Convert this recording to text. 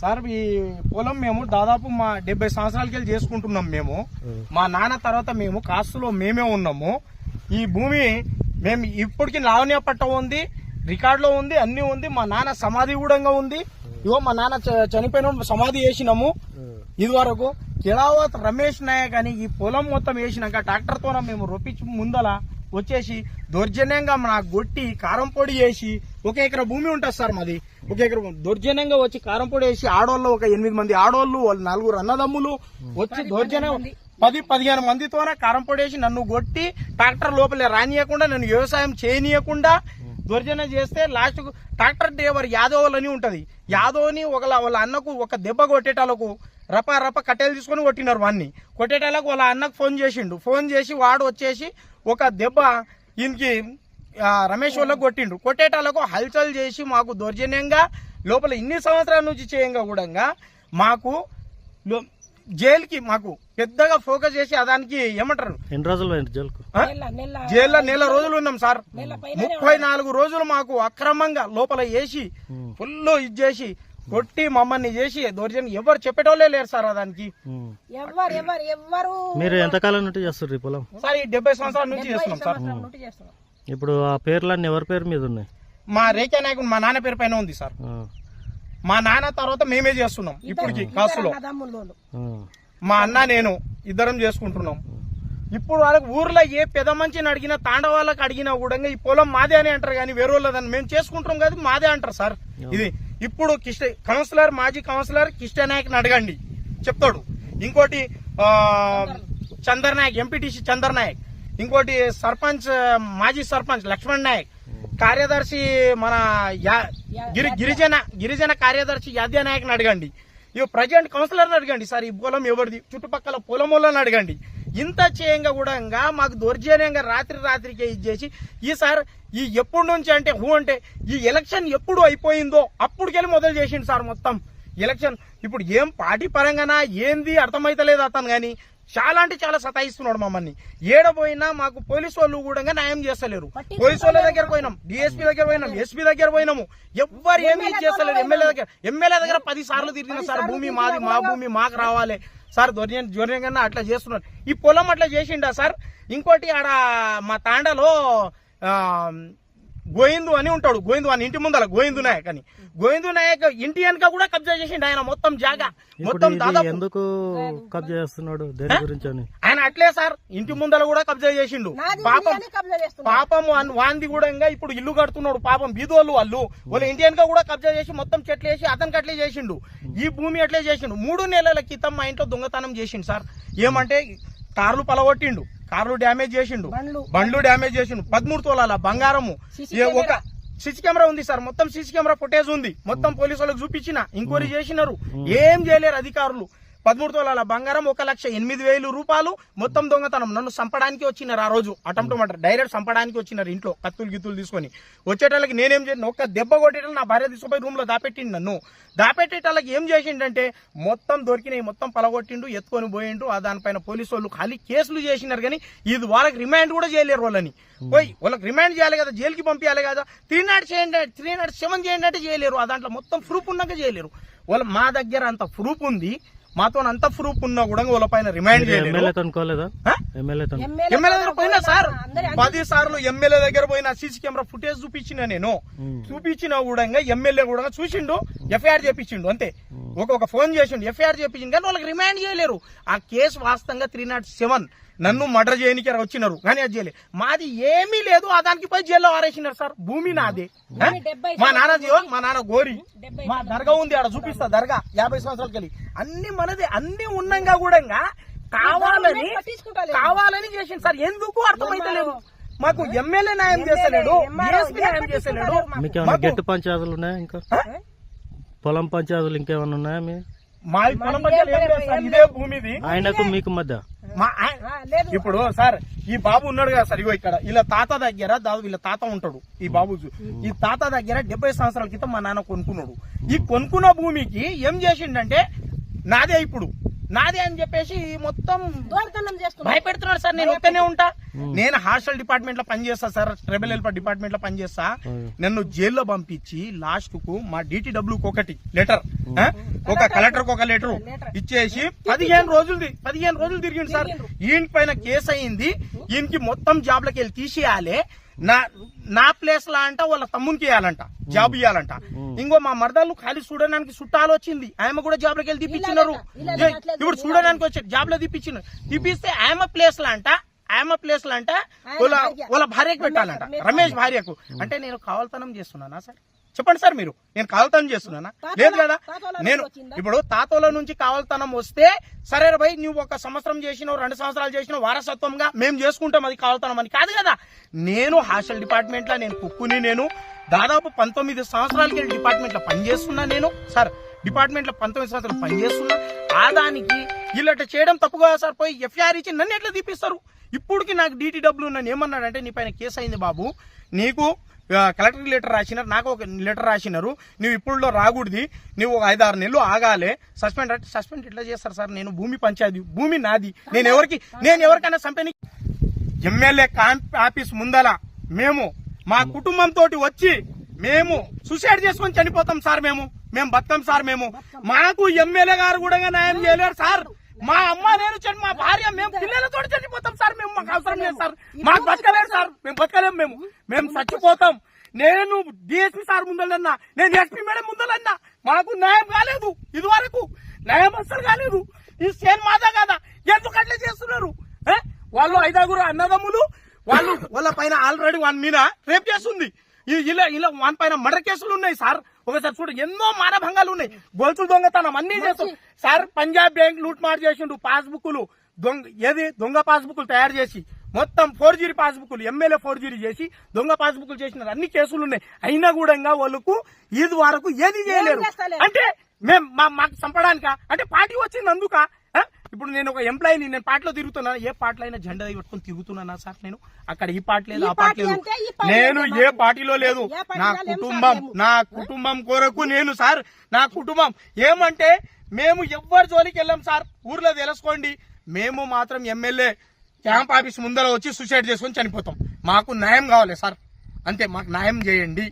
Sir ఈ పొలం మేము దాదాపు మా 70 సంవత్సరాలకి వెళ్ళి చేసుకుంటున్నాం మేము. మా నాన్న తర్వాత మేము కాస్తులో మేమే ఉన్నాము. ఈ భూమి మేము ఇప్పటికి లావణ్య పట్టం ఉంది, రికార్డులో ఉంది, అన్ని ఉంది. మా నాన్న సమాధి కూడా ఉంది. ఇగో మా నాన్న చనిపోయిన సమాధి వేసినాము. ఇది వరకు కిలావత్ రమేష్ నాయక్ అని ఈ పొలం మొత్తం వేసినాక ట్రాక్టర్ తో మేము రొప్పించి ముందల వచ్చేసి దౌర్జన్యంగా నాకు కొట్టి కారం పొడి వేసి 1 ఎకరా భూమి ఉంటుంది సార్ మాది. 1 ఎకరా దౌర్జన్యంగా వచ్చి కారం పొడి వేసి ఆడోళ్ళు ఒక 8 మంది ఆడోళ్ళు, వాళ్ళు 4 అన్నదమ్ములు వచ్చి దౌర్జన్యం 10-15 మందితోనే కారం పొడి వేసి నన్ను కొట్టి ట్రాక్టర్ లోపలే రానియకుండా, నన్ను వ్యవసాయం చేయనీయకుండా దౌర్జన్యం చేస్తే లాస్ట్ కు ట్రాక్టర్ డ్రైవర్ యాదవ్ అని ఉంటది. యాదవ్ని వాళ్ళ అన్నకు ఒక దెబ్బ కొట్టేటాలకు రప కట్టెలు తీసుకొని కొట్టినారు. వాడిని కొట్టేటాలకు వాళ్ళ అన్నకు ఫోన్ చేసిండు. ఫోన్ చేసి వాడు వచ్చేసి ఒక దెబ్బ ఈయనకి రమేష్ వాళ్ళకు కొట్టిండు. కొట్టేటాలకు హల్చల్ చేసి మాకు దౌర్జన్యంగా లోపల ఇన్ని సంవత్సరాల నుంచి చేయంగా కూడా మాకు జైలుకి మాకు పెద్దగా ఫోకస్ చేసి దానికి ఏమంటారు, ఎన్ని రోజులు జైల్లో నెల రోజులు ఉన్నాం సార్. 34 రోజులు మాకు అక్రమంగా లోపల వేసి ఫుల్ ఇది చేసి కొట్టి మమ్మల్ని చేసి దౌర్జన్యం ఎవరు చెప్పేటోళ్ళే లేరు సార్. దానికి మీరు ఎంతకాలం నుండి చేస్తారు ఈ పొలం? సార్ ఈ 70 సంవత్సరాల నుంచి చేస్తున్నాం సార్. ఇప్పుడు ఆ పేర్లన్నీ ఎవరి పేరు మీద ఉన్నాయి? మా రేఖా నాయకుడు మా నాన్న పేరు పైన ఉంది సార్. మా నాన్న తర్వాత మేమే చేస్తున్నాం ఇప్పటికి కాసులో. మా అన్న నేను ఇద్దరం చేసుకుంటున్నాం. ఇప్పుడు వాళ్ళకి ఊర్లో ఏ పెద్ద మంచిని అడిగినా, తాండవాళ్ళకి అడిగినా కూడా ఈ పొలం మాదే అని అంటారు. కానీ వేరే వాళ్ళదని మేము చేసుకుంటాం కదా మాదే అంటారు సార్. ఇది ఇప్పుడు మాజీ కౌన్సిలర్ కిష్ట నాయక్ అడగండి చెప్తాడు. ఇంకోటి చందర్ నాయక్, ఎంపీటీసీ చందర్ నాయక్, ఇంకోటి సర్పంచ్ మాజీ సర్పంచ్ లక్ష్మణ్ నాయక్, కార్యదర్శి మన గిరిజన కార్యదర్శి యాద్య నాయక్ అడగండి. ఇవి ప్రజెంట్ కౌన్సిలర్ అడగండి సార్. ఈ పొలం ఎవరిది, చుట్టుపక్కల పొలం వాళ్ళని అడగండి. ఇంత చేయంగా కూడా మాకు దౌర్జన్యంగా రాత్రికే ఇచ్చేసి ఈసారి ఈ ఎప్పటి నుంచి అంటే ఈ ఎలక్షన్ ఎప్పుడు అయిపోయిందో అప్పటికెళ్ళి మొదలు చేసిండు సార్ మొత్తం ఎలక్షన్. ఇప్పుడు ఏం పార్టీ పరంగానా ఏంది అర్థమైతలేదు అతను. గాని చాలా అంటే చాలా సతాయిస్తున్నాడు మమ్మల్ని. ఏడపోయినా మాకు పోలీసు వాళ్ళు కూడా న్యాయం చేస్తలేరు. పోలీసు వాళ్ళ దగ్గర పోయినాం, డిఎస్పీ దగ్గర పోయినాం, ఎస్పీ దగ్గర పోయినాము, ఎవ్వరు ఏమీ చేస్తలేరు. ఎమ్మెల్యే దగ్గర 10 సార్లు తిరిగిన సార్. భూమి మాది, మా భూమి మాకు రావాలి సార్. దౌర్జన్యంగా అట్లా చేస్తున్నారు. ఈ పొలం అట్లా చేసిండా సార్. ఇంకోటి ఆడ మా తాండలో గోయిందు అని ఉంటాడు. గోయిందు అని ఇంటి ముందర గోయిందు నాయక్ అని. గోయిందు నాయక్ ఇంటి వెనక కూడా కబ్జా చేసిండు ఆయన మొత్తం జాగా మొత్తం. దాదాపు ఎందుకు కబ్జా చేస్తున్నాడు, దేని గురించి అని ఆయన అట్లే సార్. ఇంటి ముందర కూడా కబ్జా చేసిండు. పాపం వాంది కూడా ఇప్పుడు ఇల్లు కడుతున్నాడు. పాపం బీదోళ్ళు వాళ్ళ ఇంటి వెనక కూడా కబ్జా చేసి మొత్తం చెట్లు వేసి అతనికి అట్లే చేసిండు. ఈ భూమి అట్లే చేసిండు. 3 నెలల క్రితం మా ఇంట్లో దొంగతనం చేసిండు సార్. ఏమంటే కార్లు పలగొట్టిండు, కార్లు డ్యామేజ్ చేసిండు, బండ్లు డ్యామేజ్ చేసిండు, 13 తోలాల బంగారము. ఒక సీసీ కెమెరా ఉంది సార్. మొత్తం సీసీ కెమెరా ఫుటేజ్ ఉంది. మొత్తం పోలీసు వాళ్ళకి చూపించిన, ఎంక్వైరీ చేసినారు, ఏం చేయలేరు అధికారులు. 13 తోలాల బంగారం, 1,08,000 రూపాయలు మొత్తం దొంగతనం. నన్ను చంపడానికి వచ్చినారు ఆ రోజు. అటెంప్ట్ మర్డర్ డైరెక్ట్ చంపడానికి వచ్చినారు. ఇంట్లో కత్తులు గిత్తులు తీసుకొని వచ్చేటోళ్ళకి నేనేం చేసిన, ఒక్క దెబ్బ కొట్టేటోళ్ళు నా భార్య తీసుకుపోయి రూమ్ లో దాపెట్టిండు. నన్ను దాపెట్టేటోళ్ళకి ఏం చేసిండంటే మొత్తం దొరికినాయి, మొత్తం పలగొట్టిండు, ఎత్తుకొని పోయిండు. దానిపైన పోలీసు వాళ్ళు ఖాళీ కేసులు చేసినారు. కానీ ఇది వాళ్ళకి రిమాండ్ కూడా చేయలేరు. వాళ్ళకి రిమాండ్ చేయాలి కదా, జైలుకి పంపించాలి కదా. 307 చేయండి అంటే చేయలేరు. దాంట్లో మొత్తం ప్రూఫ్ ఉన్నాక చేయలేరు. మా దగ్గర అంత ప్రూఫ్ ఉంది, మాతో అంత ప్రూఫ్ ఉన్నా కూడా వాళ్ళ పైన రిమైండ్ చేయలేదు. ఎమ్మెల్యే దగ్గర పోయినా సార్ 10 సార్లు. ఎమ్మెల్యే దగ్గర పోయినా సీసీ కెమెరా ఫుటేజ్ చూపించిన నేను. చూపించినా కూడా ఎమ్మెల్యే కూడా చూసిండు, ఎఫ్ఐఆర్ చేపించిండు అంతే. ఒక ఫోన్ చేసిండు, ఎఫ్ఐఆర్ చేపించిండు. కానీ వాళ్ళకి రిమాండ్ చేయలేరు. ఆ కేసు వాస్తవంగా 307 నన్ను మర్డర్ చేయడానికి వచ్చినారు. కానీ అది చేయలేదు. మాది ఏమీ లేదు. దానికి పోయి జైల్లో ఆరేసినారు సార్. భూమి నాదే. మా నాన్న గోరి మా దర్గా ఉంది, ఆడ చూపిస్తా దర్గా 50 సంవత్సరాలకి వెళ్ళి. అన్ని మనది, అన్ని ఉన్నాగా కూడా కావాలని చేసింది సార్. ఎందుకు అర్థమైతలేదు మాకు. ఎమ్మెల్యే న్యాయం చేస్తలేడు, డిఎస్పీ న్యాయం చేస్తలేడు. గెట్టు పంచాయతీలు ఉన్నాయా, ఇంకా పొలం పంచాయతీలు ఇంకేమన్నా ఉన్నాయా? మా పొలం పంచాయతీ ఇదే భూమిది. ఆయనకు మీకు మధ్య ఇప్పుడు సార్ ఈ బాబు ఉన్నాడు కదా సార్. ఇగో ఇక్కడ వీళ్ళ తాత దగ్గర వీళ్ళ తాత ఉంటాడు. ఈ బాబు ఈ తాత దగ్గర 70 సంవత్సరాల క్రితం మా నాన్న కొనుక్కున్నాడు. ఈ కొనుక్కున్న భూమికి ఏం చేసిండంటే నాదే ఇప్పుడు నాది అని చెప్పేసి మొత్తం భయపెడుతున్నాడు సార్. నేను ఒక్కనే ఉంటా, నేను హాస్టల్ డిపార్ట్మెంట్ లో పనిచేస్తా సార్, ట్రైబల్ వెల్ఫేర్ డిపార్ట్మెంట్ లో పనిచేస్తా. నన్ను జైల్లో పంపించి లాస్ట్ కు మా DTW ఒకటి లెటర్, ఒక కలెక్టర్ ఒక లెటర్ ఇచ్చేసి 15 రోజులు తిరిగింది సార్. ఈయన పైన కేసు అయింది, ఈయనకి మొత్తం జాబ్లకి వెళ్ళి తీసేయాలి, నా ప్లేస్ లా అంట వాళ్ళ తమ్మునికి ఇవ్వాలంట, జాబ్ ఇవ్వాలంట. ఇంకో మా మరదలు ఖాళీ చూడడానికి చుట్టాలు వచ్చింది, ఆమె కూడా జాబ్ లోకి వెళ్ళి తీపిచ్చినారు. ఇప్పుడు చూడడానికి వచ్చారు, జాబ్ లో తీపిచ్చినారు. తీపిస్తే ఆమె ప్లేస్ లా అంట వాళ్ళ భార్యకు పెట్టాలంట, రమేష్ భార్యకు. అంటే నేను కావల్తనం చేస్తున్నానా సార్? చెప్పండి సార్, మీరు నేను కావల్తనం చేస్తున్నానా? లేదు కదా. నేను ఇప్పుడు తాతోల నుంచి కావల్తనం వస్తే సరే భయ్, నువ్వు 1 సంవత్సరం చేసినావు, 2 సంవత్సరాలు చేసినావు, వారసత్వంగా మేము చేసుకుంటాం, అది కావల్తనం అని కాదు కదా. నేను హాస్టల్ డిపార్ట్మెంట్ లో నేను కుక్కుని, నేను దాదాపు 19 సంవత్సరాలకి డిపార్ట్మెంట్ లో పనిచేస్తున్నా. నేను సార్ డిపార్ట్మెంట్ లో 19 సంవత్సరాలు పనిచేస్తున్నా. ఆదానికి ఇల్లట చేయడం తప్పు కదా సార్. పోయి FIR ఇచ్చి నన్ను ఎట్లా తీపిస్తారు? ఇప్పుడుకి నాకు DTW నన్ను ఏమన్నాడంటే, నీ పైన కేసు అయింది బాబు, నీకు కలెక్టర్ లెటర్ రాసినారు, నాకు ఒక లెటర్ రాసినారు, నువ్వు ఇప్పుడు రాకూడదు, నువ్వు 5-6 నెలలు ఆగాలి, సస్పెండ్ ఎట్లా చేస్తారు సార్? నేను భూమి పంచాయతీ, భూమి నాది, నేను ఎవరికైనా సంపెని ఎమ్మెల్యే ఆఫీస్ ముందల మేము మా కుటుంబంతో వచ్చి మేము సూసైడ్ చేసుకొని చనిపోతాం సార్. మేము బతాం సార్. మాకు ఎమ్మెల్యే గారు కూడా న్యాయం చేయలేరు సార్. మా అమ్మ, నేను మా భార్య, మేము పిల్లలతో చనిపోతాం సార్. మాకు అవసరం లేదు సార్, మాకు బతకలేరు సార్, మేము బతకలేము, మేము చచ్చిపోతాం. నేను DSP సార్ ముందలన్నా, నేను SP మేడం ముందలన్నా, మాకు న్యాయం కాలేదు, ఇదివరకు న్యాయం అసలు కాలేదు. ఈ సేన్ మాదా కదా, ఎందుకు అట్లా చేస్తున్నారు? వాళ్ళు 5 అన్నదమ్ములు, వాళ్ళ పైన ఆల్రెడీ 1 మీద రేప్ చేస్తుంది, ఇలా 1 పైన మర్డర్ కేసులు ఉన్నాయి సార్. ఒకసారి చూడు, ఎన్నో మానభంగాలు ఉన్నాయి, గొలుసులు దొంగతనం అన్ని చేస్తాం సార్. పంజాబ్ బ్యాంక్ లూట్ మార్ చేసిండు, పాస్బుక్లు దొంగ పాస్బుక్లు తయారు చేసి మొత్తం ఫోర్జరీ పాస్బుక్లు, ఎమ్మెల్యే ఫోర్జరీ చేసి దొంగ పాస్బుక్లు చేసినారు, అన్ని కేసులు ఉన్నాయి. అయినా కూడా వాళ్ళకు ఇది వరకు ఏది చేయలేరు. అంటే మేము మాకు చంపడానిక? అంటే పార్టీ వచ్చింది అందుక? ఇప్పుడు నేను ఒక ఎంప్లాయీని, నేను పార్టీలో తిరుగుతున్నాను, ఏ పార్టీలో అయినా జెండా పెట్టుకుని తిరుగుతున్నానా సార్? నేను అక్కడ ఈ పార్టీ లేదు, ఆ పార్టీ లేదు, నేను ఏ పార్టీలో లేదు. నా కుటుంబం కొరకు నేను సార్, నా కుటుంబం ఏమంటే మేము ఎవ్వరి జోలికి వెళ్ళాం సార్. ఊర్లో తెలుసుకోండి, మేము మాత్రం ఎమ్మెల్యే క్యాంప్ ఆఫీస్ ముందర వచ్చి సూసైడ్ చేసుకొని చనిపోతాం. మాకు న్యాయం కావాలి సార్, అంతే, మాకు న్యాయం చేయండి.